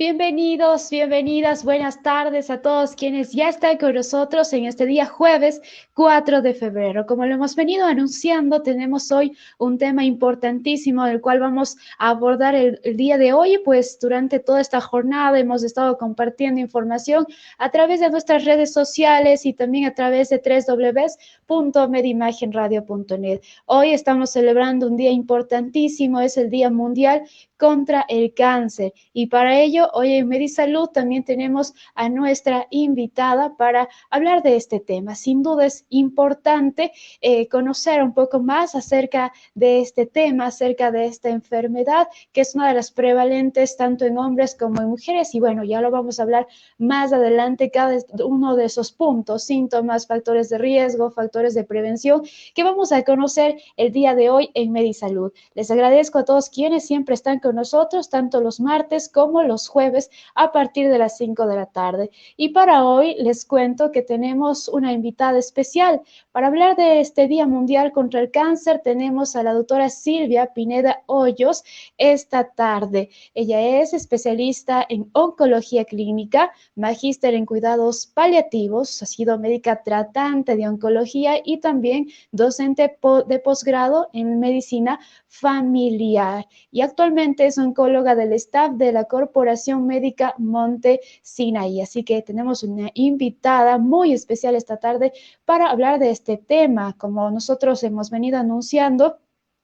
Bienvenidos, bienvenidas, buenas tardes a todos quienes ya están con nosotros en este día jueves 4 de febrero. Como lo hemos venido anunciando, tenemos hoy un tema importantísimo del cual vamos a abordar el día de hoy, pues durante toda esta jornada hemos estado compartiendo información a través de nuestras redes sociales y también a través de www.medimagenradio.net. Hoy estamos celebrando un día importantísimo, es el Día Mundial contra el Cáncer. Y para ello, hoy en Medisalud también tenemos a nuestra invitada para hablar de este tema. Sin duda es importante conocer un poco más acerca de este tema, acerca de esta enfermedad, que es una de las prevalentes tanto en hombres como en mujeres. Y bueno, ya lo vamos a hablar más adelante, cada uno de esos puntos, síntomas, factores de riesgo, factores de prevención, que vamos a conocer el día de hoy en Medisalud. Les agradezco a todos quienes siempre están con nosotros, tanto los martes como los jueves a partir de las 5 de la tarde. Y para hoy les cuento que tenemos una invitada especial. Para hablar de este Día Mundial contra el Cáncer, tenemos a la doctora Silvia Pineda Hoyos esta tarde. Ella es especialista en oncología clínica, magíster en cuidados paliativos, ha sido médica tratante de oncología y también docente de posgrado en medicina familiar. Y actualmente es oncóloga del staff de la Corporación Médica Monte Sinaí. Así que tenemos una invitada muy especial esta tarde para hablar de este tema, como nosotros hemos venido anunciando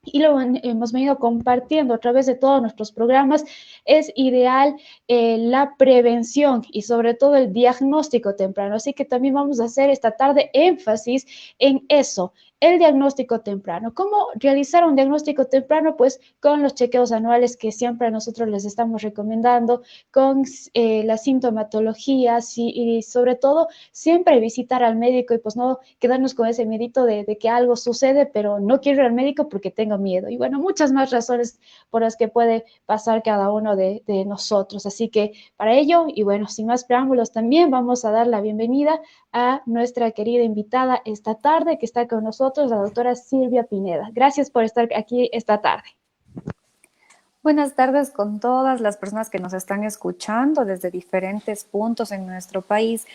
y lo hemos venido compartiendo a través de todos nuestros programas. Es ideal la prevención y sobre todo el diagnóstico temprano. Así que también vamos a hacer esta tarde énfasis en eso, el diagnóstico temprano. ¿Cómo realizar un diagnóstico temprano? Pues con los chequeos anuales que siempre nosotros les estamos recomendando, con la sintomatología y sobre todo siempre visitar al médico y pues no quedarnos con ese miedito de que algo sucede, pero no quiero ir al médico porque tengo miedo. Y bueno, muchas más razones por las que puede pasar cada uno de nosotros. Así que para ello, y bueno, sin más preámbulos también vamos a dar la bienvenida a nuestra querida invitada esta tarde que está con nosotros, la doctora Silvia Pineda. Gracias por estar aquí esta tarde. Buenas tardes con todas las personas que nos están escuchando desde diferentes puntos en nuestro país.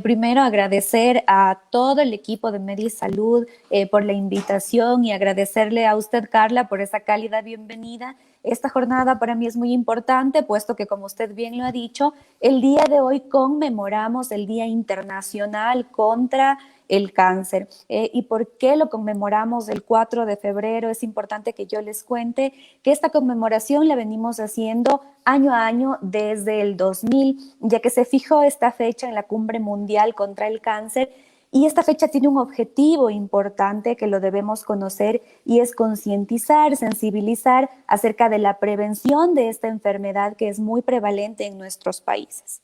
Primero agradecer a todo el equipo de Medisalud por la invitación y agradecerle a usted, Carla, por esa cálida bienvenida. Esta jornada para mí es muy importante, puesto que, como usted bien lo ha dicho, el día de hoy conmemoramos el Día Internacional contra el Cáncer. ¿Y por qué lo conmemoramos el 4 de febrero? Es importante que yo les cuente que esta conmemoración la venimos haciendo año a año desde el 2000, ya que se fijó esta fecha en la Cumbre Mundial contra el Cáncer. Y esta fecha tiene un objetivo importante que lo debemos conocer y es concientizar, sensibilizar acerca de la prevención de esta enfermedad que es muy prevalente en nuestros países.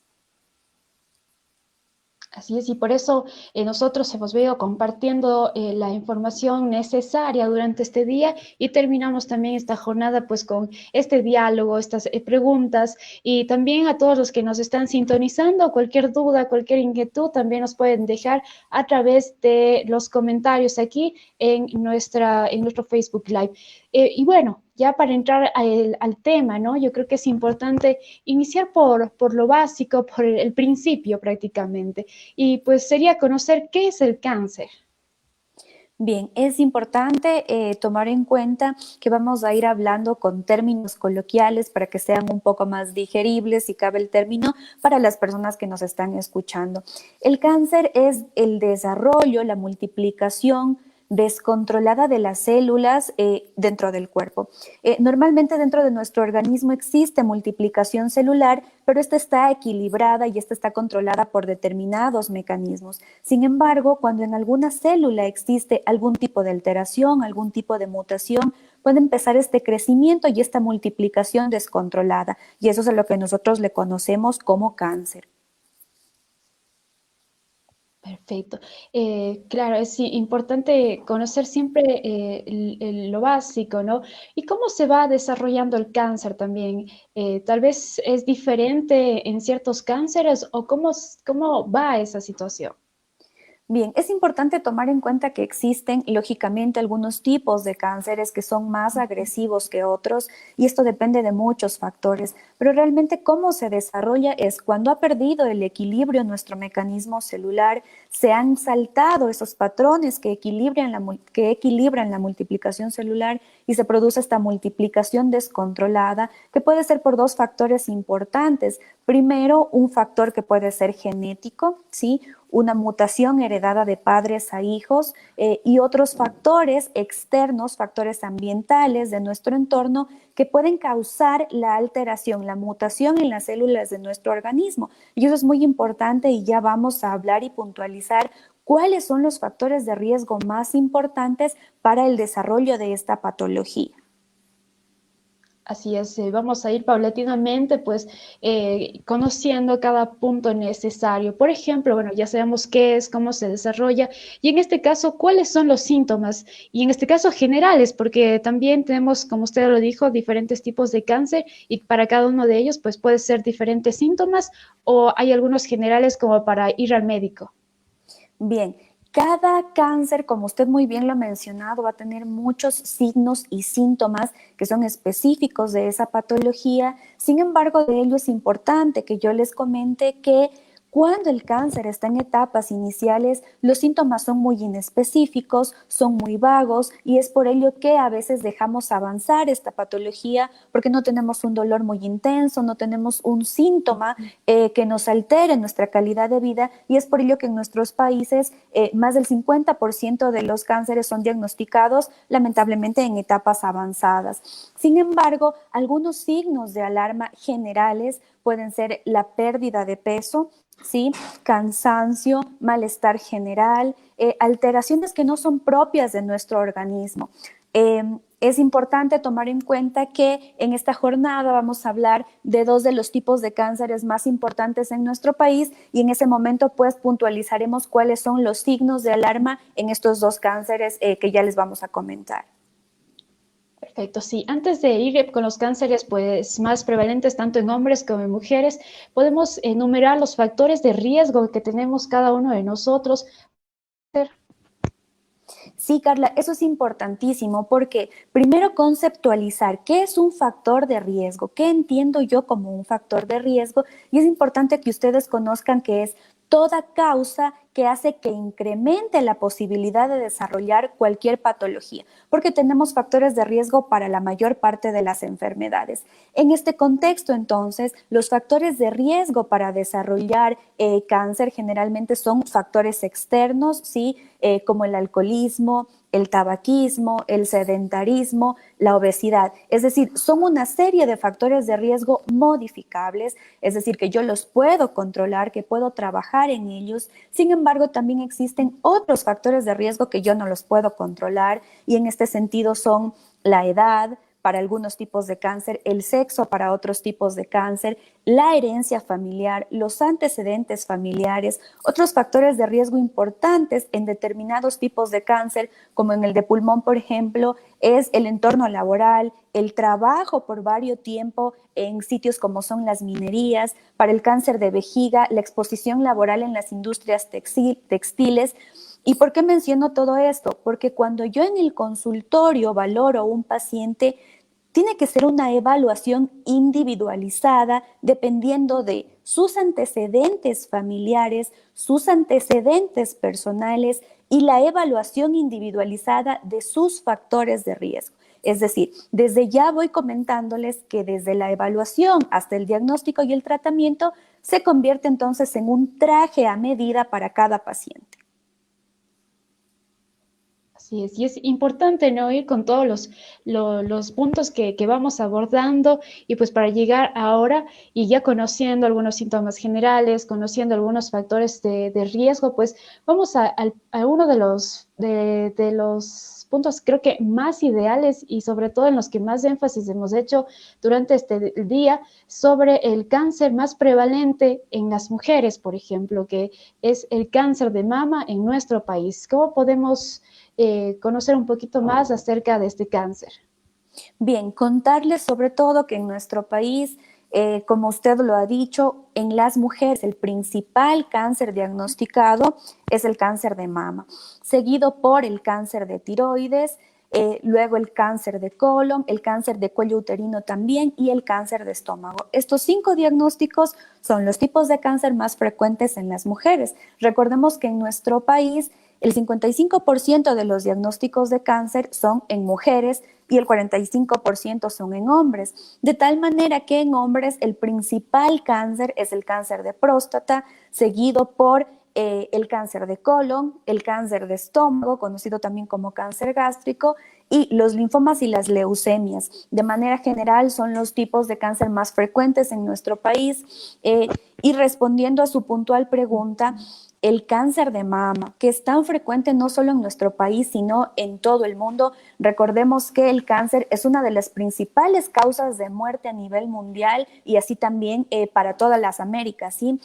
Así es, y por eso nosotros hemos venido compartiendo la información necesaria durante este día y terminamos también esta jornada pues con este diálogo, estas preguntas y también a todos los que nos están sintonizando, cualquier duda, cualquier inquietud también nos pueden dejar a través de los comentarios aquí en nuestro Facebook Live. Y bueno, ya para entrar al tema, ¿no? Yo creo que es importante iniciar por lo básico, por el principio prácticamente. Y pues sería conocer qué es el cáncer. Bien, es importante tomar en cuenta que vamos a ir hablando con términos coloquiales para que sean un poco más digeribles, si cabe el término, para las personas que nos están escuchando. El cáncer es el desarrollo, la multiplicación descontrolada de las células dentro del cuerpo. Normalmente dentro de nuestro organismo existe multiplicación celular, pero esta está equilibrada y esta está controlada por determinados mecanismos. Sin embargo, cuando en alguna célula existe algún tipo de alteración, algún tipo de mutación, puede empezar este crecimiento y esta multiplicación descontrolada. Y eso es a lo que nosotros le conocemos como cáncer. Perfecto. Claro, es importante conocer siempre lo básico, ¿no? ¿Y cómo se va desarrollando el cáncer también? Tal vez es diferente en ciertos cánceres o cómo va esa situación. Bien, es importante tomar en cuenta que existen, lógicamente, algunos tipos de cánceres que son más agresivos que otros y esto depende de muchos factores, pero realmente cómo se desarrolla es cuando ha perdido el equilibrio nuestro mecanismo celular, se han saltado esos patrones que equilibran la multiplicación celular y se produce esta multiplicación descontrolada que puede ser por dos factores importantes. Primero, un factor que puede ser genético, ¿sí? Una mutación heredada de padres a hijos y otros factores externos, factores ambientales de nuestro entorno que pueden causar la alteración, la mutación en las células de nuestro organismo. Y eso es muy importante y ya vamos a hablar y puntualizar cuáles son los factores de riesgo más importantes para el desarrollo de esta patología. Así es, vamos a ir paulatinamente, pues, conociendo cada punto necesario. Por ejemplo, bueno, ya sabemos qué es, cómo se desarrolla, y en este caso, cuáles son los síntomas, y en este caso generales, porque también tenemos, como usted lo dijo, diferentes tipos de cáncer, y para cada uno de ellos, pues, puede ser diferentes síntomas, o hay algunos generales como para ir al médico. Bien, cada cáncer, como usted muy bien lo ha mencionado, va a tener muchos signos y síntomas que son específicos de esa patología. Sin embargo, de ello es importante que yo les comente que cuando el cáncer está en etapas iniciales, los síntomas son muy inespecíficos, son muy vagos y es por ello que a veces dejamos avanzar esta patología porque no tenemos un dolor muy intenso, no tenemos un síntoma que nos altere nuestra calidad de vida y es por ello que en nuestros países más del 50% de los cánceres son diagnosticados lamentablemente en etapas avanzadas. Sin embargo, algunos signos de alarma generales pueden ser la pérdida de peso, ¿sí? Cansancio, malestar general, alteraciones que no son propias de nuestro organismo. Es importante tomar en cuenta que en esta jornada vamos a hablar de dos de los tipos de cánceres más importantes en nuestro país y en ese momento pues puntualizaremos cuáles son los signos de alarma en estos dos cánceres que ya les vamos a comentar. Perfecto, sí. Antes de ir con los cánceres pues, más prevalentes tanto en hombres como en mujeres, podemos enumerar los factores de riesgo que tenemos cada uno de nosotros. Sí, Carla, eso es importantísimo porque primero conceptualizar qué es un factor de riesgo, qué entiendo yo como un factor de riesgo y es importante que ustedes conozcan que es toda causa que hace que incremente la posibilidad de desarrollar cualquier patología, porque tenemos factores de riesgo para la mayor parte de las enfermedades. En este contexto, entonces, los factores de riesgo para desarrollar cáncer generalmente son factores externos, ¿sí? Como el alcoholismo, el tabaquismo, el sedentarismo, la obesidad. Es decir, son una serie de factores de riesgo modificables, es decir, que yo los puedo controlar, que puedo trabajar en ellos. Sin embargo, también existen otros factores de riesgo que yo no los puedo controlar y en este sentido son la edad, para algunos tipos de cáncer, el sexo para otros tipos de cáncer, la herencia familiar, los antecedentes familiares, otros factores de riesgo importantes en determinados tipos de cáncer, como en el de pulmón, por ejemplo, es el entorno laboral, el trabajo por varios tiempo en sitios como son las minerías, para el cáncer de vejiga, la exposición laboral en las industrias textiles. ¿Y por qué menciono todo esto? Porque cuando yo en el consultorio valoro a un paciente, tiene que ser una evaluación individualizada dependiendo de sus antecedentes familiares, sus antecedentes personales y la evaluación individualizada de sus factores de riesgo. Es decir, desde ya voy comentándoles que desde la evaluación hasta el diagnóstico y el tratamiento se convierte entonces en un traje a medida para cada paciente. Así es, y es importante no ir con todos los puntos que vamos abordando y pues para llegar ahora y ya conociendo algunos síntomas generales, conociendo algunos factores de riesgo, pues vamos a uno de los puntos creo que más ideales y sobre todo en los que más énfasis hemos hecho durante este día sobre el cáncer más prevalente en las mujeres, por ejemplo, que es el cáncer de mama en nuestro país. ¿Cómo podemos conocer un poquito más acerca de este cáncer? Bien, contarles sobre todo que en nuestro país Como usted lo ha dicho, en las mujeres el principal cáncer diagnosticado es el cáncer de mama, seguido por el cáncer de tiroides, luego el cáncer de colon, el cáncer de cuello uterino también y el cáncer de estómago. Estos 5 diagnósticos son los tipos de cáncer más frecuentes en las mujeres. Recordemos que en nuestro país el 55% de los diagnósticos de cáncer son en mujeres y el 45% son en hombres. De tal manera que en hombres el principal cáncer es el cáncer de próstata, seguido por el cáncer de colon, el cáncer de estómago, conocido también como cáncer gástrico, y los linfomas y las leucemias. De manera general son los tipos de cáncer más frecuentes en nuestro país. Y respondiendo a su puntual pregunta, el cáncer de mama, que es tan frecuente no solo en nuestro país, sino en todo el mundo. Recordemos que el cáncer es una de las principales causas de muerte a nivel mundial y así también para todas las Américas, ¿sí?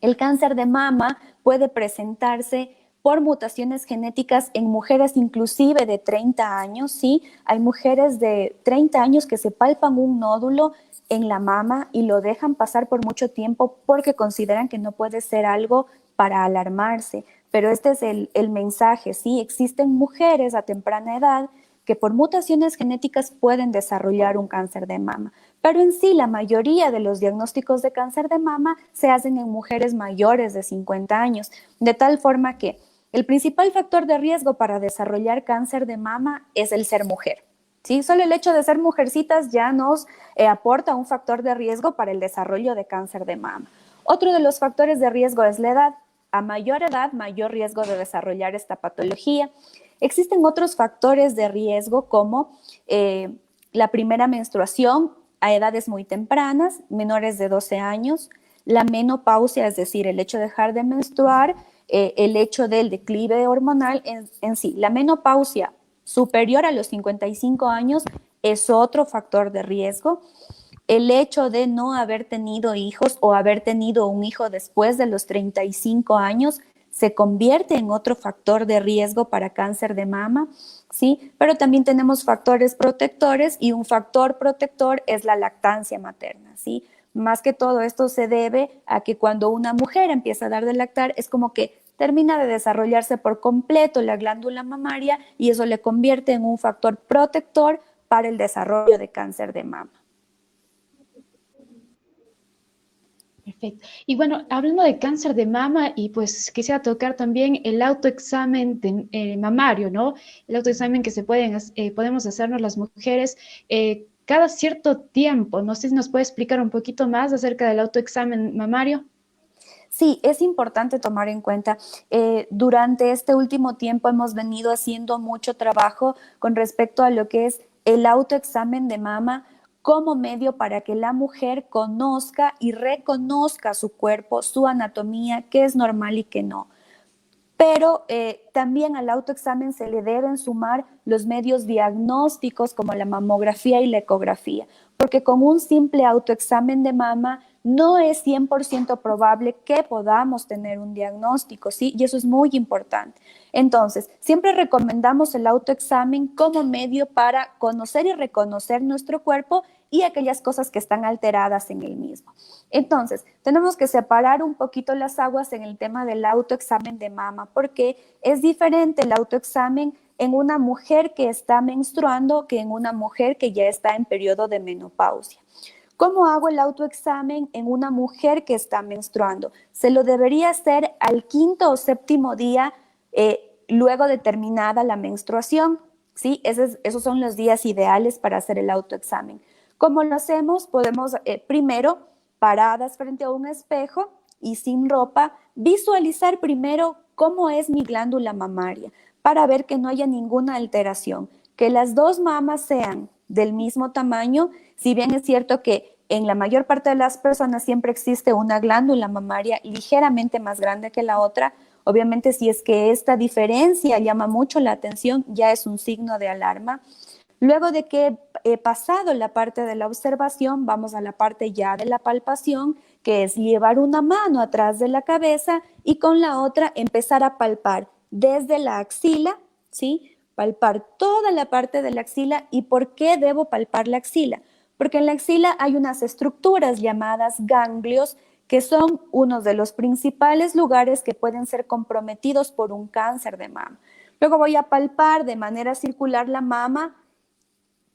El cáncer de mama puede presentarse por mutaciones genéticas en mujeres inclusive de 30 años, ¿sí? Hay mujeres de 30 años que se palpan un nódulo en la mama y lo dejan pasar por mucho tiempo porque consideran que no puede ser algo para alarmarse. Pero este es el mensaje, ¿sí? Existen mujeres a temprana edad que por mutaciones genéticas pueden desarrollar un cáncer de mama. Pero en sí, la mayoría de los diagnósticos de cáncer de mama se hacen en mujeres mayores de 50 años, de tal forma que el principal factor de riesgo para desarrollar cáncer de mama es el ser mujer. ¿Sí? Solo el hecho de ser mujercitas ya nos aporta un factor de riesgo para el desarrollo de cáncer de mama. Otro de los factores de riesgo es la edad. A mayor edad, mayor riesgo de desarrollar esta patología. Existen otros factores de riesgo como la primera menstruación a edades muy tempranas, menores de 12 años, la menopausia, es decir, el hecho de dejar de menstruar, el hecho del declive hormonal en sí. La menopausia superior a los 55 años es otro factor de riesgo. El hecho de no haber tenido hijos o haber tenido un hijo después de los 35 años se convierte en otro factor de riesgo para cáncer de mama, ¿sí? Pero también tenemos factores protectores y un factor protector es la lactancia materna, ¿sí? Más que todo esto se debe a que cuando una mujer empieza a dar de lactar es como que termina de desarrollarse por completo la glándula mamaria y eso le convierte en un factor protector para el desarrollo de cáncer de mama. Perfecto. Y bueno, hablando de cáncer de mama, y pues quisiera tocar también el autoexamen mamario, ¿no? El autoexamen que podemos hacernos las mujeres cada cierto tiempo. No sé si nos puede explicar un poquito más acerca del autoexamen mamario. Sí, es importante tomar en cuenta, durante este último tiempo hemos venido haciendo mucho trabajo con respecto a lo que es el autoexamen de mama como medio para que la mujer conozca y reconozca su cuerpo, su anatomía, qué es normal y qué no. Pero también al autoexamen se le deben sumar los medios diagnósticos como la mamografía y la ecografía, porque con un simple autoexamen de mama no es 100% probable que podamos tener un diagnóstico, ¿sí? Y eso es muy importante. Entonces, siempre recomendamos el autoexamen como medio para conocer y reconocer nuestro cuerpo y aquellas cosas que están alteradas en el mismo. Entonces, tenemos que separar un poquito las aguas en el tema del autoexamen de mama, porque es diferente el autoexamen en una mujer que está menstruando que en una mujer que ya está en periodo de menopausia. ¿Cómo hago el autoexamen en una mujer que está menstruando? Se lo debería hacer al quinto o séptimo día luego de terminada la menstruación. ¿Sí? Esos son los días ideales para hacer el autoexamen. ¿Cómo lo hacemos? Podemos primero, paradas frente a un espejo y sin ropa, visualizar primero cómo es mi glándula mamaria para ver que no haya ninguna alteración, que las dos mamas sean del mismo tamaño, si bien es cierto que en la mayor parte de las personas siempre existe una glándula mamaria ligeramente más grande que la otra. Obviamente, si es que esta diferencia llama mucho la atención, ya es un signo de alarma. Luego de que he pasado la parte de la observación, vamos a la parte ya de la palpación, que es llevar una mano atrás de la cabeza y con la otra empezar a palpar desde la axila, ¿sí? Palpar toda la parte de la axila. ¿Y por qué debo palpar la axila? Porque en la axila hay unas estructuras llamadas ganglios que son uno de los principales lugares que pueden ser comprometidos por un cáncer de mama. Luego voy a palpar de manera circular la mama,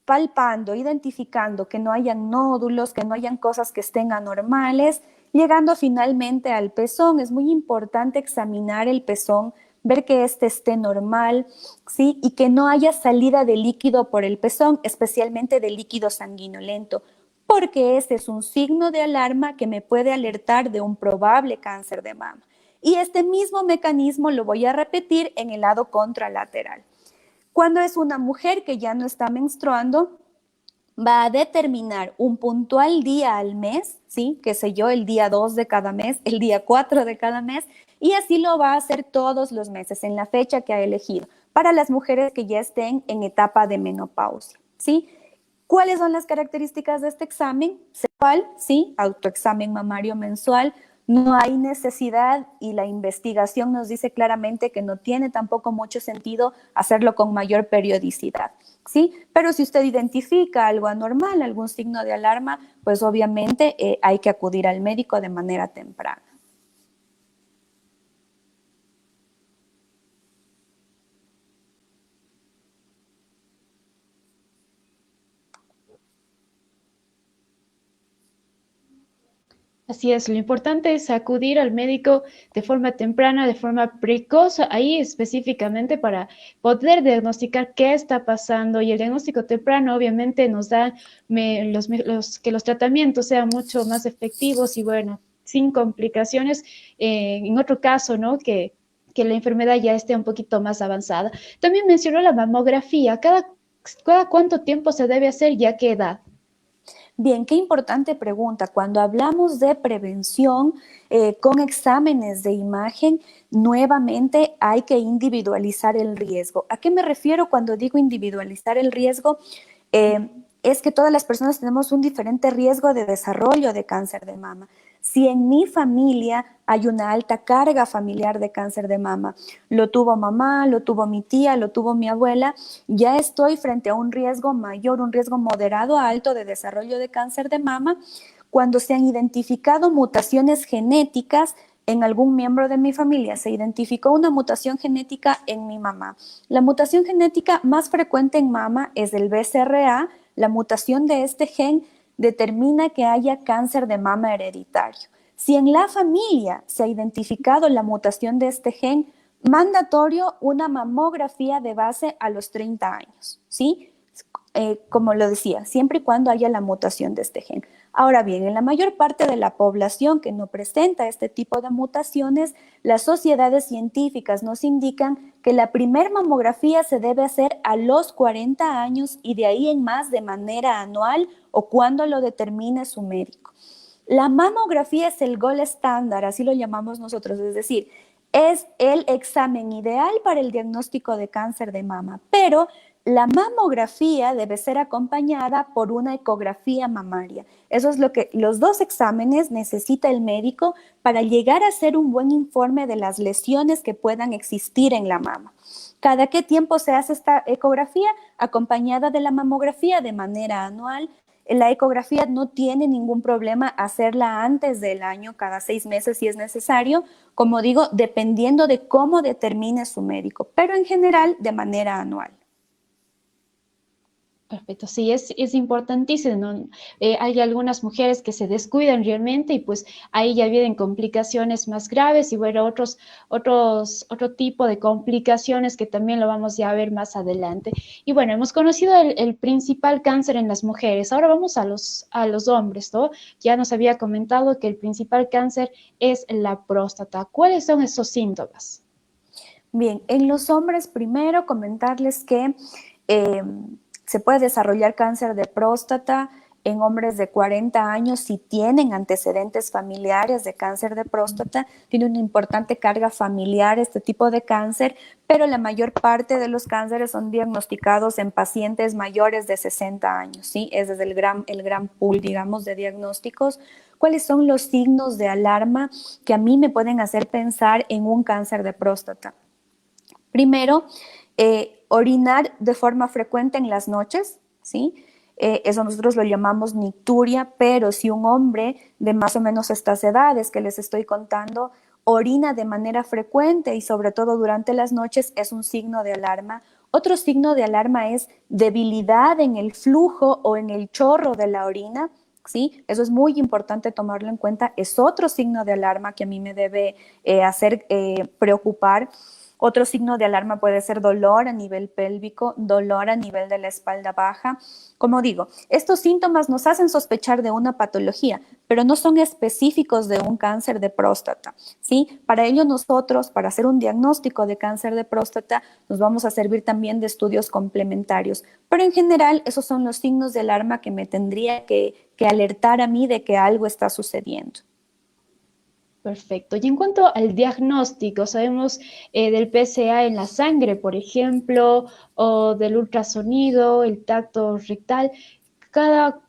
palpando, identificando que no hayan nódulos, que no hayan cosas que estén anormales, llegando finalmente al pezón. Es muy importante examinar el pezón, ver que éste esté normal, ¿sí? Y que no haya salida de líquido por el pezón, especialmente de líquido sanguinolento, porque ese es un signo de alarma que me puede alertar de un probable cáncer de mama. Y este mismo mecanismo lo voy a repetir en el lado contralateral. Cuando es una mujer que ya no está menstruando, va a determinar un puntual día al mes, ¿sí? Qué sé yo, el día 2 de cada mes, el día 4 de cada mes, y así lo va a hacer todos los meses en la fecha que ha elegido, para las mujeres que ya estén en etapa de menopausia, ¿sí? ¿Cuáles son las características de este examen? Sexual, sí, autoexamen mamario mensual. No hay necesidad y la investigación nos dice claramente que no tiene tampoco mucho sentido hacerlo con mayor periodicidad, ¿sí? Pero si usted identifica algo anormal, algún signo de alarma, pues obviamente hay que acudir al médico de manera temprana. Así es, lo importante es acudir al médico de forma temprana, de forma precoz, ahí específicamente para poder diagnosticar qué está pasando. Y el diagnóstico temprano obviamente nos da que los tratamientos sean mucho más efectivos y bueno, sin complicaciones. En otro caso, ¿no? Que la enfermedad ya esté un poquito más avanzada. También mencionó la mamografía. ¿Cada cuánto tiempo se debe hacer y a qué edad? Bien, qué importante pregunta. Cuando hablamos de prevención con exámenes de imagen, nuevamente hay que individualizar el riesgo. ¿A qué me refiero cuando digo individualizar el riesgo? Es que todas las personas tenemos un diferente riesgo de desarrollo de cáncer de mama. Si en mi familia hay una alta carga familiar de cáncer de mama, lo tuvo mamá, lo tuvo mi tía, lo tuvo mi abuela, ya estoy frente a un riesgo mayor, un riesgo moderado a alto de desarrollo de cáncer de mama cuando se han identificado mutaciones genéticas en algún miembro de mi familia. Se identificó una mutación genética en mi mamá. La mutación genética más frecuente en mama es el BCRA. La mutación de este gen determina que haya cáncer de mama hereditario. Si en la familia se ha identificado la mutación de este gen, mandatorio una mamografía de base a los 30 años, ¿sí? Como lo decía, siempre y cuando haya la mutación de este gen. Ahora bien, en la mayor parte de la población que no presenta este tipo de mutaciones, las sociedades científicas nos indican que la primer mamografía se debe hacer a los 40 años y de ahí en más de manera anual o cuando lo determine su médico. La mamografía es el gold estándar, así lo llamamos nosotros, es decir, es el examen ideal para el diagnóstico de cáncer de mama, pero la mamografía debe ser acompañada por una ecografía mamaria. Eso es lo que los dos exámenes necesita el médico para llegar a hacer un buen informe de las lesiones que puedan existir en la mama. ¿Cada qué tiempo se hace esta ecografía? Acompañada de la mamografía de manera anual. La ecografía no tiene ningún problema hacerla antes del año, cada 6 meses si es necesario, como digo, dependiendo de cómo determine su médico, pero en general de manera anual. Perfecto, sí, es importantísimo, ¿no? Hay algunas mujeres que se descuidan realmente y pues ahí ya vienen complicaciones más graves y bueno, otro tipo de complicaciones que también lo vamos ya a ver más adelante. Y bueno, hemos conocido el principal cáncer en las mujeres, ahora vamos a los hombres, ¿no? Ya nos había comentado que el principal cáncer es la próstata. ¿Cuáles son esos síntomas? Bien, en los hombres primero comentarles que eh, se puede desarrollar cáncer de próstata en hombres de 40 años si tienen antecedentes familiares de cáncer de próstata. Tiene una importante carga familiar este tipo de cáncer, pero la mayor parte de los cánceres son diagnosticados en pacientes mayores de 60 años, ¿sí? Ese es el gran pool, digamos, de diagnósticos. ¿Cuáles son los signos de alarma que a mí me pueden hacer pensar en un cáncer de próstata? Primero, orinar de forma frecuente en las noches, ¿sí? eso nosotros lo llamamos nicturia, pero si un hombre de más o menos estas edades que les estoy contando orina de manera frecuente y sobre todo durante las noches, es un signo de alarma. Otro signo de alarma es debilidad en el flujo o en el chorro de la orina. ¿Sí? Eso es muy importante tomarlo en cuenta. Es otro signo de alarma que a mí me debe hacer preocupar. Otro signo de alarma puede ser dolor a nivel pélvico, dolor a nivel de la espalda baja. Como digo, estos síntomas nos hacen sospechar de una patología, pero no son específicos de un cáncer de próstata, ¿sí? Para ello nosotros, para hacer un diagnóstico de cáncer de próstata, nos vamos a servir también de estudios complementarios. Pero en general, esos son los signos de alarma que me tendría que alertar a mí de que algo está sucediendo. Perfecto. Y en cuanto al diagnóstico, sabemos del PSA en la sangre, por ejemplo, o del ultrasonido, el tacto rectal.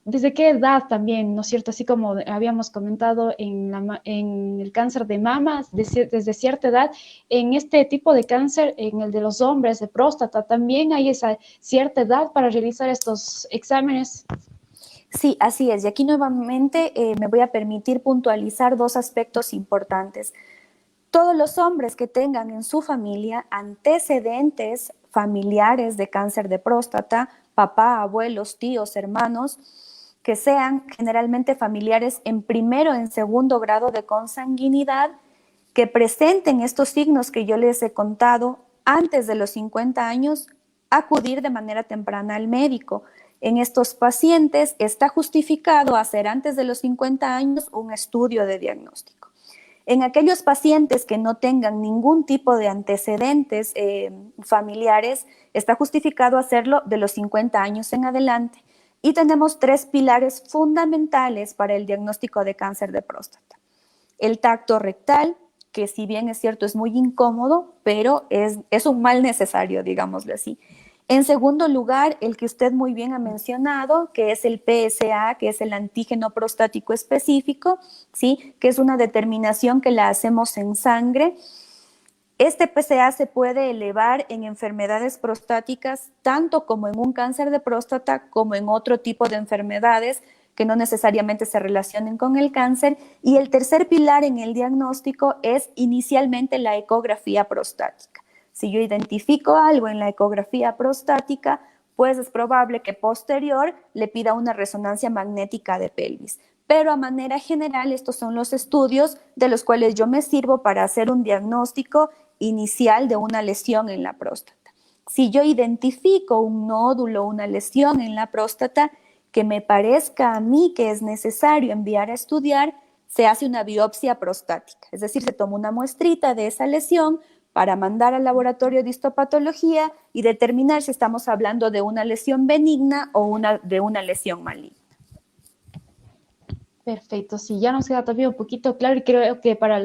¿Desde qué edad también, no es cierto? Así como habíamos comentado en el cáncer de mama, desde cierta edad, en este tipo de cáncer, en el de los hombres, de próstata, también hay esa cierta edad para realizar estos exámenes. Sí, así es. Y aquí nuevamente me voy a permitir puntualizar dos aspectos importantes. Todos los hombres que tengan en su familia antecedentes familiares de cáncer de próstata, papá, abuelos, tíos, hermanos, que sean generalmente familiares en primero, en segundo grado de consanguinidad, que presenten estos signos que yo les he contado antes de los 50 años, acudir de manera temprana al médico. En estos pacientes está justificado hacer antes de los 50 años un estudio de diagnóstico. En aquellos pacientes que no tengan ningún tipo de antecedentes familiares, está justificado hacerlo de los 50 años en adelante. Y tenemos tres pilares fundamentales para el diagnóstico de cáncer de próstata. El tacto rectal, que si bien es cierto es muy incómodo, pero es un mal necesario, digámoslo así. En segundo lugar, el que usted muy bien ha mencionado, que es el PSA, que es el antígeno prostático específico, ¿sí? Que es una determinación que la hacemos en sangre. Este PSA se puede elevar en enfermedades prostáticas, tanto como en un cáncer de próstata, como en otro tipo de enfermedades que no necesariamente se relacionen con el cáncer. Y el tercer pilar en el diagnóstico es inicialmente la ecografía prostática. Si yo identifico algo en la ecografía prostática, pues es probable que posterior le pida una resonancia magnética de pelvis. Pero a manera general, estos son los estudios de los cuales yo me sirvo para hacer un diagnóstico inicial de una lesión en la próstata. Si yo identifico un nódulo, una lesión en la próstata que me parezca a mí que es necesario enviar a estudiar, se hace una biopsia prostática, es decir, se toma una muestrita de esa lesión para mandar al laboratorio de histopatología y determinar si estamos hablando de una lesión benigna o de una lesión maligna. Perfecto, sí, ya nos queda todavía un poquito claro y creo que para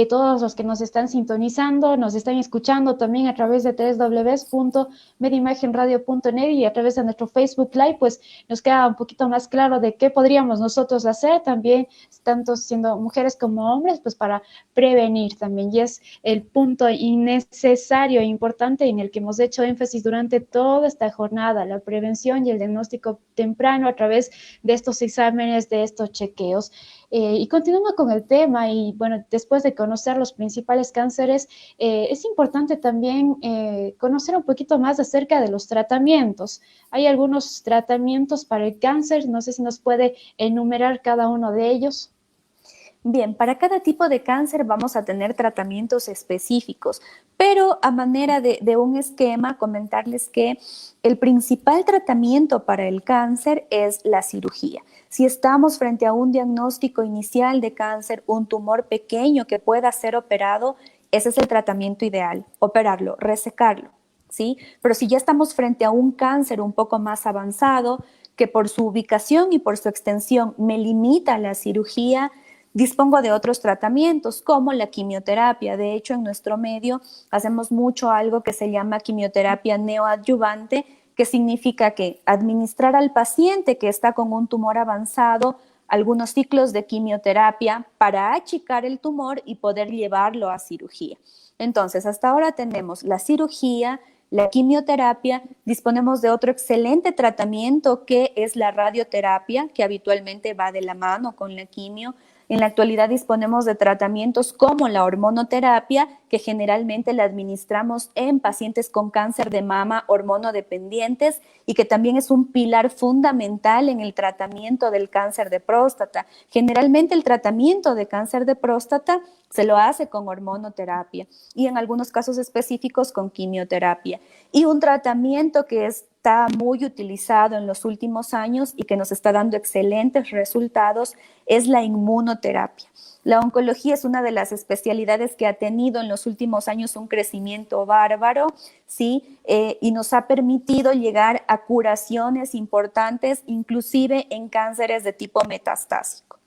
todos los que nos están sintonizando, nos están escuchando también a través de www.medimagenradio.net y a través de nuestro Facebook Live, pues nos queda un poquito más claro de qué podríamos nosotros hacer también, tanto siendo mujeres como hombres, pues para prevenir también. Y es el punto innecesario e importante en el que hemos hecho énfasis durante toda esta jornada, la prevención y el diagnóstico temprano a través de estos exámenes, de estos chequeos. Y continuando con el tema, y bueno, después de conocer los principales cánceres, es importante también conocer un poquito más acerca de los tratamientos. Hay algunos tratamientos para el cáncer, no sé si nos puede enumerar cada uno de ellos. Bien, para cada tipo de cáncer vamos a tener tratamientos específicos, pero a manera de un esquema, comentarles que el principal tratamiento para el cáncer es la cirugía. Si estamos frente a un diagnóstico inicial de cáncer, un tumor pequeño que pueda ser operado, ese es el tratamiento ideal, operarlo, resecarlo, ¿sí? Pero si ya estamos frente a un cáncer un poco más avanzado, que por su ubicación y por su extensión me limita la cirugía, dispongo de otros tratamientos como la quimioterapia. De hecho, en nuestro medio hacemos mucho algo que se llama quimioterapia neoadyuvante, que significa que administrar al paciente que está con un tumor avanzado algunos ciclos de quimioterapia para achicar el tumor y poder llevarlo a cirugía. Entonces, hasta ahora tenemos la cirugía, la quimioterapia, disponemos de otro excelente tratamiento que es la radioterapia, que habitualmente va de la mano con la quimio. En la actualidad disponemos de tratamientos como la hormonoterapia, que generalmente la administramos en pacientes con cáncer de mama hormonodependientes y que también es un pilar fundamental en el tratamiento del cáncer de próstata. Generalmente el tratamiento de cáncer de próstata se lo hace con hormonoterapia y en algunos casos específicos con quimioterapia. Y un tratamiento que está muy utilizado en los últimos años y que nos está dando excelentes resultados es la inmunoterapia. La oncología es una de las especialidades que ha tenido en los últimos años un crecimiento bárbaro, ¿sí? Y nos ha permitido llegar a curaciones importantes, inclusive en cánceres de tipo metastásico.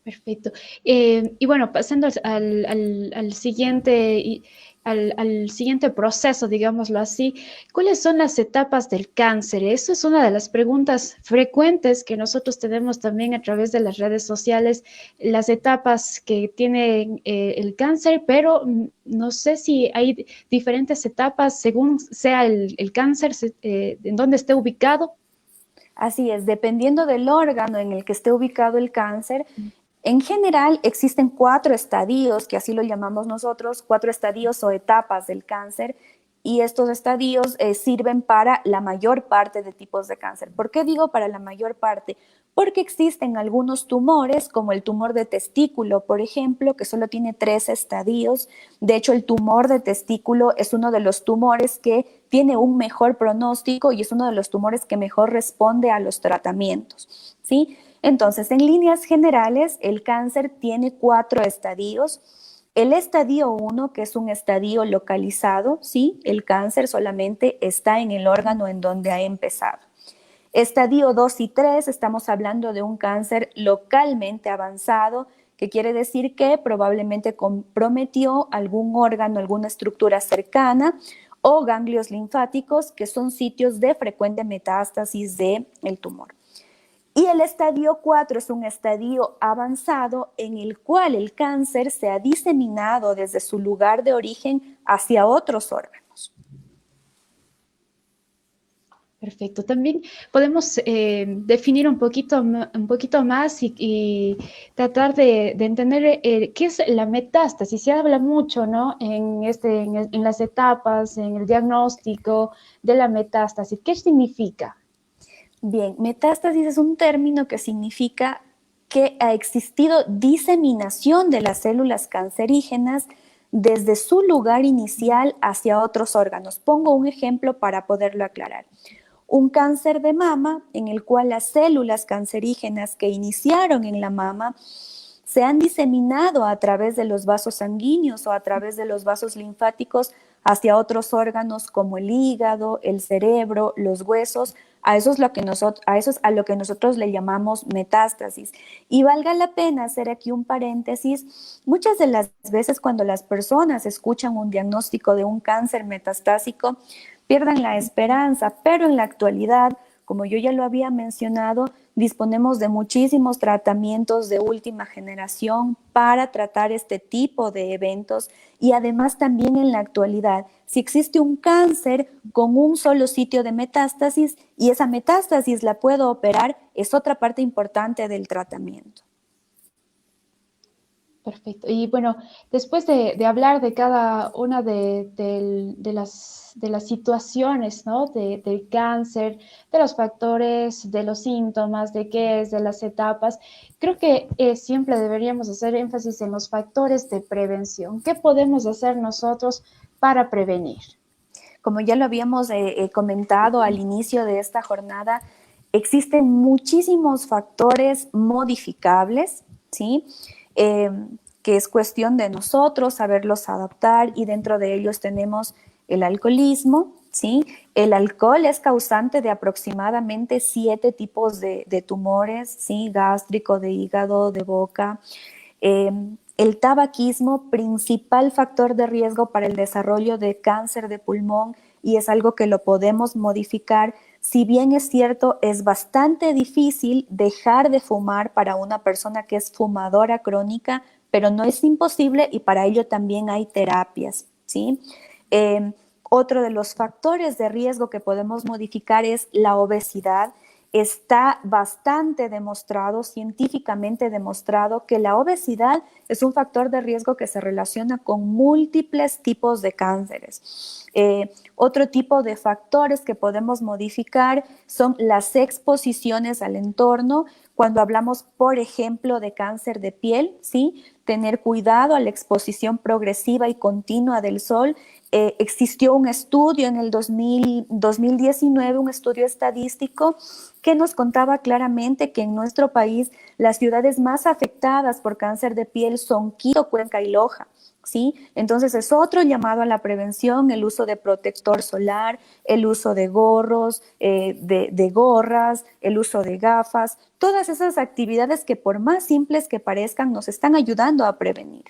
Perfecto. Y bueno, pasando al siguiente, al siguiente proceso, digámoslo así, ¿cuáles son las etapas del cáncer? Eso es una de las preguntas frecuentes que nosotros tenemos también a través de las redes sociales, las etapas que tiene el cáncer, pero no sé si hay diferentes etapas según sea el cáncer, en dónde esté ubicado. Así es, dependiendo del órgano en el que esté ubicado el cáncer, en general existen 4 estadios, que así lo llamamos nosotros, 4 estadios o etapas del cáncer, y estos estadios sirven para la mayor parte de tipos de cáncer. ¿Por qué digo para la mayor parte? Porque existen algunos tumores, como el tumor de testículo, por ejemplo, que solo tiene 3 estadios. De hecho, el tumor de testículo es uno de los tumores que tiene un mejor pronóstico y es uno de los tumores que mejor responde a los tratamientos, ¿sí? Entonces, en líneas generales, el cáncer tiene 4 estadios. El estadio 1, que es un estadio localizado, ¿sí? El cáncer solamente está en el órgano en donde ha empezado. Estadio 2 y 3, estamos hablando de un cáncer localmente avanzado, que quiere decir que probablemente comprometió algún órgano, alguna estructura cercana, o ganglios linfáticos, que son sitios de frecuente metástasis del tumor. Y el estadio 4 es un estadio avanzado en el cual el cáncer se ha diseminado desde su lugar de origen hacia otros órganos. Perfecto. También podemos definir un poquito más y tratar de entender qué es la metástasis. Se habla mucho, ¿no? En las etapas, en el diagnóstico de la metástasis. ¿Qué significa? Bien, metástasis es un término que significa que ha existido diseminación de las células cancerígenas desde su lugar inicial hacia otros órganos. Pongo un ejemplo para poderlo aclarar. Un cáncer de mama en el cual las células cancerígenas que iniciaron en la mama se han diseminado a través de los vasos sanguíneos o a través de los vasos linfáticos hacia otros órganos como el hígado, el cerebro, los huesos. A eso es a lo que nosotros le llamamos metástasis. Y valga la pena hacer aquí un paréntesis, muchas de las veces cuando las personas escuchan un diagnóstico de un cáncer metastásico, pierden la esperanza, pero en la actualidad, como yo ya lo había mencionado, disponemos de muchísimos tratamientos de última generación para tratar este tipo de eventos y además también en la actualidad, si existe un cáncer con un solo sitio de metástasis y esa metástasis la puedo operar, es otra parte importante del tratamiento. Perfecto. Y bueno, después de hablar de cada una de las situaciones, ¿no? Del cáncer, de los factores, de los síntomas, de qué es, de las etapas, creo que siempre deberíamos hacer énfasis en los factores de prevención. ¿Qué podemos hacer nosotros para prevenir? Como ya lo habíamos comentado al inicio de esta jornada, existen muchísimos factores modificables, ¿sí? Que es cuestión de nosotros saberlos adaptar y dentro de ellos tenemos el alcoholismo, ¿sí? El alcohol es causante de aproximadamente 7 tipos de tumores, ¿sí? Gástrico, de hígado, de boca. El tabaquismo, principal factor de riesgo para el desarrollo de cáncer de pulmón y es algo que lo podemos modificar. Si bien es cierto, es bastante difícil dejar de fumar para una persona que es fumadora crónica, pero no es imposible y para ello también hay terapias, ¿sí? Otro de los factores de riesgo que podemos modificar es la obesidad. Está bastante demostrado, científicamente demostrado, que la obesidad es un factor de riesgo que se relaciona con múltiples tipos de cánceres. Otro tipo de factores que podemos modificar son las exposiciones al entorno. Cuando hablamos, por ejemplo, de cáncer de piel, ¿sí? Tener cuidado a la exposición progresiva y continua del sol. Existió un estudio en el 2019, un estudio estadístico que nos contaba claramente que en nuestro país las ciudades más afectadas por cáncer de piel son Quito, Cuenca y Loja. ¿Sí? Entonces es otro llamado a la prevención, el uso de protector solar, el uso de gorros, de gorras, el uso de gafas, todas esas actividades que por más simples que parezcan nos están ayudando a prevenir.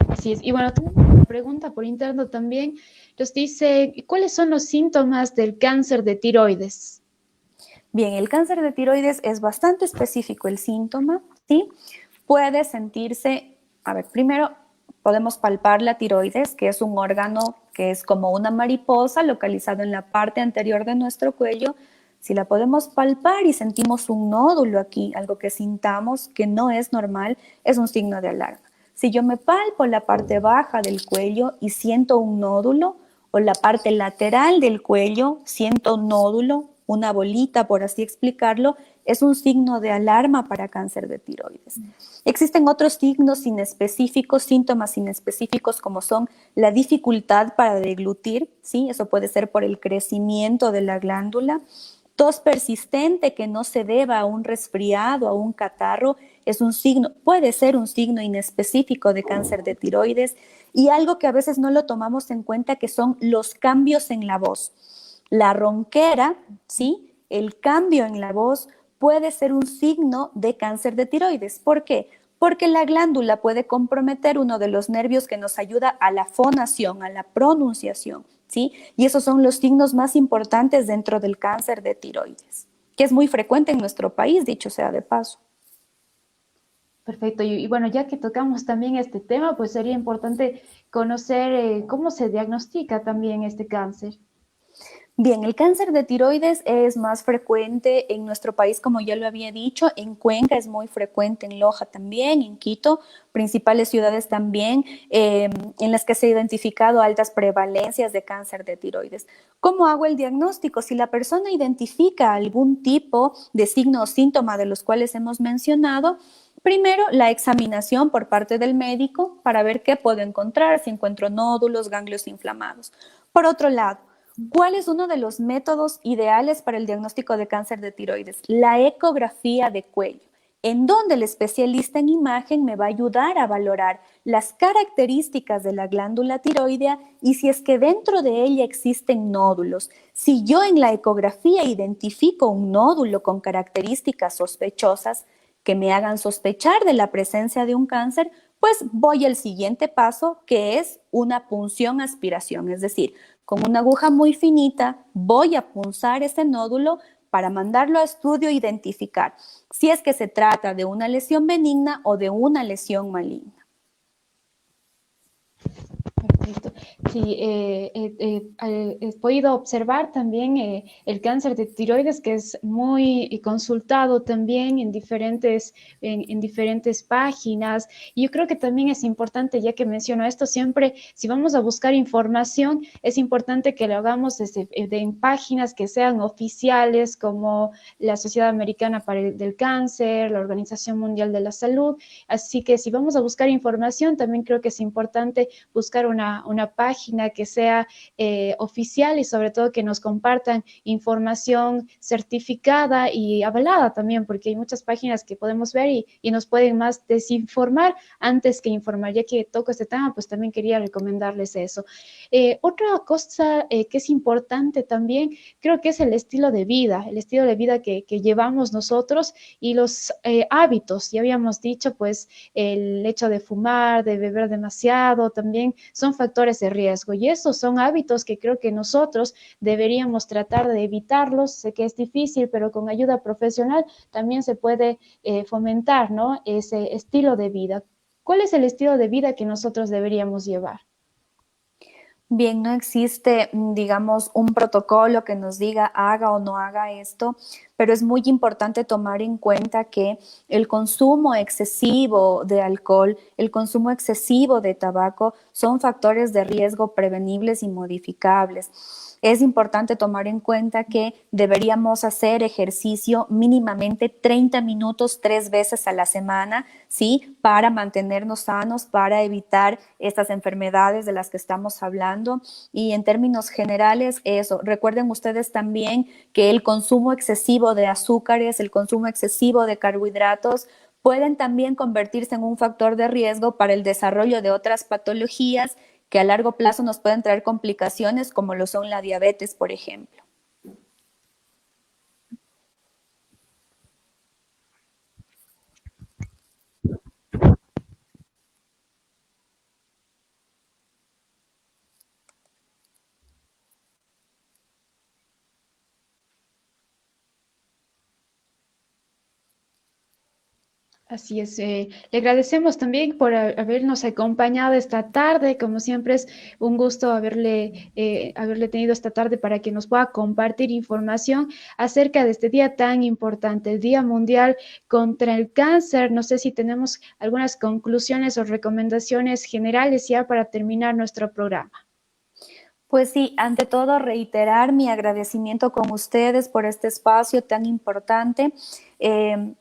Así es. Y bueno, tengo una pregunta por interno también. Nos dice, ¿cuáles son los síntomas del cáncer de tiroides? Bien, el cáncer de tiroides es bastante específico el síntoma, ¿sí? Puede sentirse, a ver, primero podemos palpar la tiroides, que es un órgano que es como una mariposa localizado en la parte anterior de nuestro cuello. Si la podemos palpar y sentimos un nódulo aquí, algo que sintamos que no es normal, es un signo de alarma. Si yo me palpo la parte baja del cuello y siento un nódulo, o la parte lateral del cuello, siento un nódulo, una bolita, por así explicarlo, es un signo de alarma para cáncer de tiroides. Existen otros signos inespecíficos, síntomas inespecíficos, como son la dificultad para deglutir, ¿sí? Eso puede ser por el crecimiento de la glándula. Tos persistente que no se deba a un resfriado, a un catarro, es un signo, puede ser un signo inespecífico de cáncer de tiroides. Y algo que a veces no lo tomamos en cuenta, que son los cambios en la voz. La ronquera, ¿sí? El cambio en la voz puede ser un signo de cáncer de tiroides. ¿Por qué? Porque la glándula puede comprometer uno de los nervios que nos ayuda a la fonación, a la pronunciación, ¿sí? Y esos son los signos más importantes dentro del cáncer de tiroides, que es muy frecuente en nuestro país, dicho sea de paso. Perfecto. Y bueno, ya que tocamos también este tema, pues sería importante conocer cómo se diagnostica también este cáncer. Bien, el cáncer de tiroides es más frecuente en nuestro país, como ya lo había dicho, en Cuenca es muy frecuente, en Loja también, en Quito, principales ciudades también, en las que se ha identificado altas prevalencias de cáncer de tiroides. ¿Cómo hago el diagnóstico? Si la persona identifica algún tipo de signo o síntoma de los cuales hemos mencionado, primero, la examinación por parte del médico para ver qué puedo encontrar, si encuentro nódulos, ganglios inflamados. Por otro lado, ¿cuál es uno de los métodos ideales para el diagnóstico de cáncer de tiroides? La ecografía de cuello, en donde el especialista en imagen me va a ayudar a valorar las características de la glándula tiroidea y si es que dentro de ella existen nódulos. Si yo en la ecografía identifico un nódulo con características sospechosas que me hagan sospechar de la presencia de un cáncer, pues voy al siguiente paso, que es una punción aspiración, es decir, con una aguja muy finita voy a punzar ese nódulo para mandarlo a estudio e identificar si es que se trata de una lesión benigna o de una lesión maligna. Perfecto. Sí, he podido observar también el cáncer de tiroides, que es muy consultado también en diferentes páginas. Y yo creo que también es importante, ya que menciono esto, siempre si vamos a buscar información, es importante que lo hagamos en páginas que sean oficiales, como la Sociedad Americana del Cáncer, la Organización Mundial de la Salud. Así que si vamos a buscar información, también creo que es importante buscar una página que sea oficial y sobre todo que nos compartan información certificada y avalada también, porque hay muchas páginas que podemos ver y nos pueden más desinformar antes que informar. Ya que toco este tema, pues también quería recomendarles eso. Otra cosa que es importante también, creo que es el estilo de vida que llevamos nosotros y los hábitos. Ya habíamos dicho, pues, el hecho de fumar, de beber demasiado, también son factores de riesgo y esos son hábitos que creo que nosotros deberíamos tratar de evitarlos. Sé que es difícil, pero con ayuda profesional también se puede fomentar, ¿no? Ese estilo de vida. ¿Cuál es el estilo de vida que nosotros deberíamos llevar? Bien, no existe, digamos, un protocolo que nos diga haga o no haga esto, pero es muy importante tomar en cuenta que el consumo excesivo de alcohol, el consumo excesivo de tabaco son factores de riesgo prevenibles y modificables. Es importante tomar en cuenta que deberíamos hacer ejercicio mínimamente 30 minutos 3 veces a la semana, ¿sí? Para mantenernos sanos, para evitar estas enfermedades de las que estamos hablando. Y en términos generales, eso. Recuerden ustedes también que el consumo excesivo de azúcares, el consumo excesivo de carbohidratos, pueden también convertirse en un factor de riesgo para el desarrollo de otras patologías que a largo plazo nos pueden traer complicaciones como lo son la diabetes, por ejemplo. Así es, le agradecemos también por habernos acompañado esta tarde. Como siempre es un gusto haberle tenido esta tarde para que nos pueda compartir información acerca de este día tan importante, el Día Mundial contra el Cáncer. No sé si tenemos algunas conclusiones o recomendaciones generales ya para terminar nuestro programa. Pues sí, ante todo reiterar mi agradecimiento con ustedes por este espacio tan importante.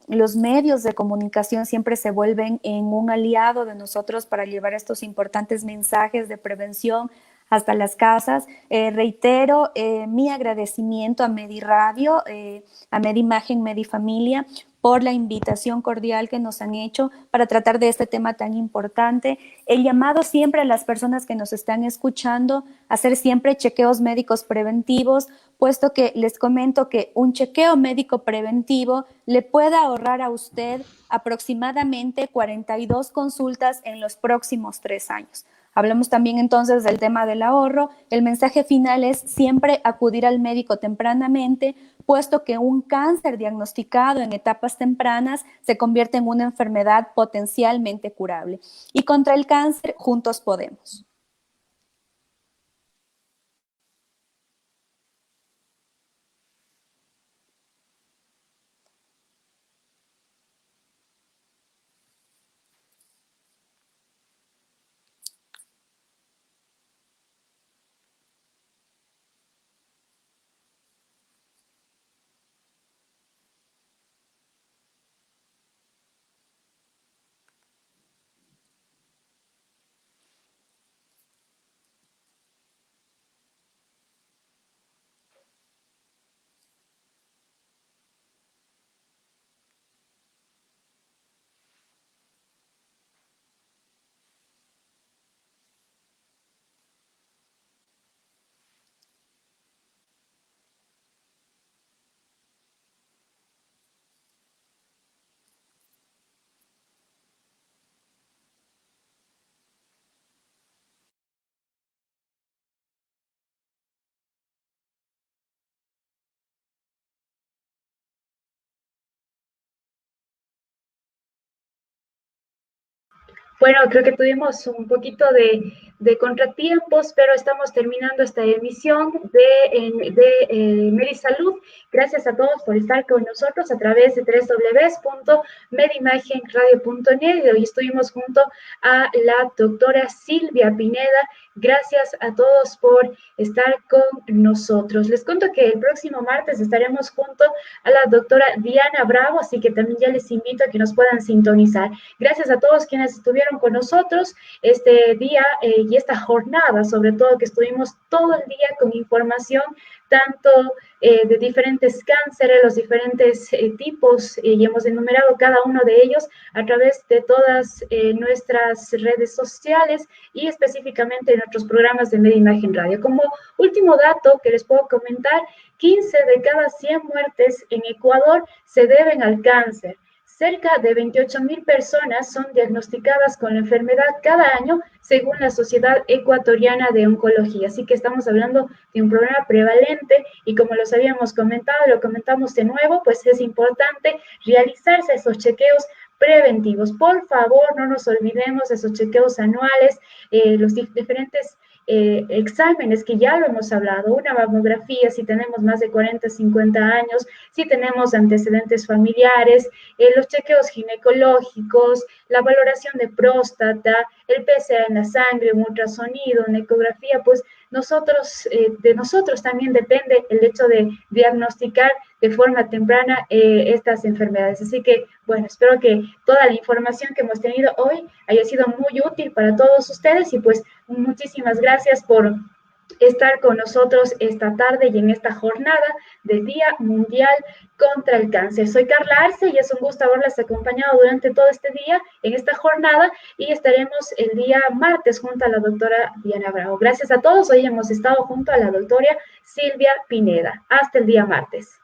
Los medios de comunicación siempre se vuelven en un aliado de nosotros para llevar estos importantes mensajes de prevención hasta las casas. Reitero mi agradecimiento a Mediradio, a Medimagen, Medifamilia, por la invitación cordial que nos han hecho para tratar de este tema tan importante. El llamado siempre a las personas que nos están escuchando a hacer siempre chequeos médicos preventivos, puesto que les comento que un chequeo médico preventivo le puede ahorrar a usted aproximadamente 42 consultas en los próximos 3 años. Hablamos también entonces del tema del ahorro. El mensaje final es siempre acudir al médico tempranamente, puesto que un cáncer diagnosticado en etapas tempranas se convierte en una enfermedad potencialmente curable. Y contra el cáncer, juntos podemos. Bueno, creo que tuvimos un poquito de contratiempos, pero estamos terminando esta emisión de Medisalud. Gracias a todos por estar con nosotros a través de www.medimagenradio.net. Hoy estuvimos junto a la doctora Silvia Pineda. Gracias a todos por estar con nosotros. Les cuento que el próximo martes estaremos junto a la doctora Diana Bravo, así que también ya les invito a que nos puedan sintonizar. Gracias a todos quienes estuvieron con nosotros este día y esta jornada, sobre todo que estuvimos todo el día con información tanto de diferentes cánceres, los diferentes tipos, y hemos enumerado cada uno de ellos a través de todas nuestras redes sociales y específicamente en nuestros programas de Medimagen Radio. Como último dato que les puedo comentar, 15 de cada 100 muertes en Ecuador se deben al cáncer. Cerca de 28.000 personas son diagnosticadas con la enfermedad cada año, según la Sociedad Ecuatoriana de Oncología. Así que estamos hablando de un problema prevalente y como los habíamos comentado, lo comentamos de nuevo, pues es importante realizarse esos chequeos preventivos. Por favor, no nos olvidemos de esos chequeos anuales, los diferentes exámenes que ya lo hemos hablado, una mamografía si tenemos más de 40, 50 años, si tenemos antecedentes familiares, los chequeos ginecológicos, la valoración de próstata, el PSA en la sangre, un ultrasonido, una ecografía, pues de nosotros también depende el hecho de diagnosticar de forma temprana estas enfermedades. Así que, bueno, espero que toda la información que hemos tenido hoy haya sido muy útil para todos ustedes y pues muchísimas gracias por estar con nosotros esta tarde y en esta jornada del Día Mundial contra el Cáncer. Soy Carla Arce y es un gusto haberles acompañado durante todo este día en esta jornada y estaremos el día martes junto a la doctora Diana Bravo. Gracias a todos. Hoy hemos estado junto a la doctora Silvia Pineda. Hasta el día martes.